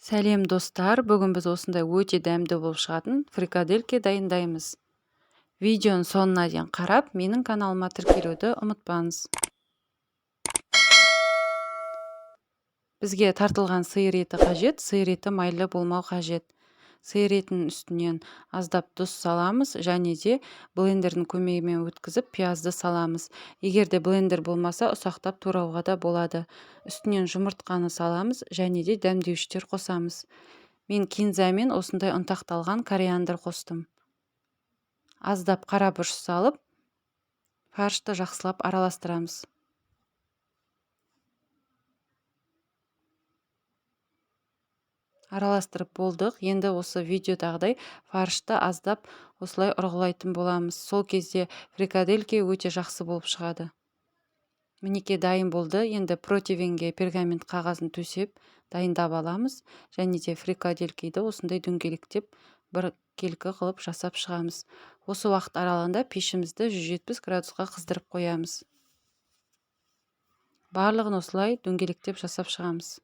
Сәлем достар, бүгін біз осындай өте дәмді болып шығатын фрикадельке дайындаймыз. Видеоның соңына дейін қарап, менің каналыма тіркелуді ұмытпаңыз. Бізге тартылған сиыр еті қажет, сиыр еті майлы болмау қажет. Сиыр етінің үстінен аздап тұз саламыз, және де блендердің көмегімен өткізіп пиязды саламыз. Егер де блендер болмаса, ұсақтап турауға да болады. Үстінен жұмыртқаны саламыз, және де дәмдеуіштер қосамыз. Мен кинзамен осындай ұнтақталған кориандр қостым. Аздап қара бұрыш салып, фаршты жақсылап араластырамыз. Араластырып болдық. Енді осы видеодағыдай фаршты аздап осылай ұрғылайтын боламыз. Сол кезде фрикадельке өте жақсы болып шығады. Мінекей дайын болды. Енді противенге пергамент қағазын төсеп дайындап аламыз. Және де фрикаделькейді осындай дөңгелектеп бір келкі қылып жасап шығамыз. Осы уақыт аралығында пешімізді 170 градусқа қыздырып қоямыз. Барлығын осылай дөңгелектеп жасап шығамыз.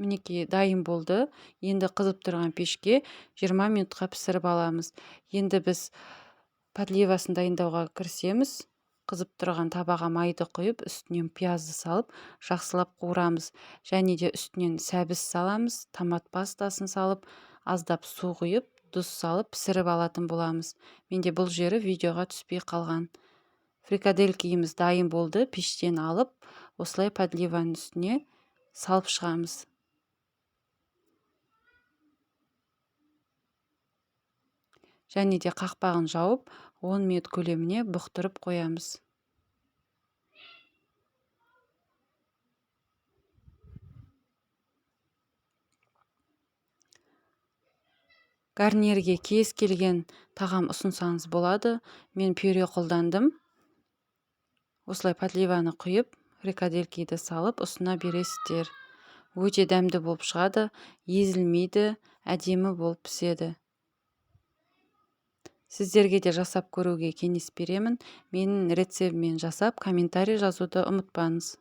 Мінекей дайын болды. Енді қызып тұрған пешке 20 минутқа пісіріп аламыз. Енді біз подливасын дайындауға кірісеміз. Қызып тұрған табаға майды құйып, үстінен пиязды салып, жақсылап қуырамыз. Және де үстінен сәбіз саламыз, томат пастасын салып, аздап су құйып, тұз салып пісіріп алатын боламыз. Менде бұл жері видеоға түспей қалған. Фрикаделькеміз дайын болды. Пештен алып, осылай подливаның үстіне салып шығамыз. Және де қақпағын жауып, 10 минут көлеміне бұқтырып қоямыз. Гарнирге кез келген тағам ұсынсаңыз болады. Мен пюре қолдандым. Осылай подливаны құйып, фрикаделькейді салып, ұсына бересіздер. Өте дәмді болып шығады, езілмейді, әдемі болып піседі. Сіздерге де жасап көруге кеңес беремін. Менің рецептіммен жасап, комментарий жазуды ұмытпаңыз.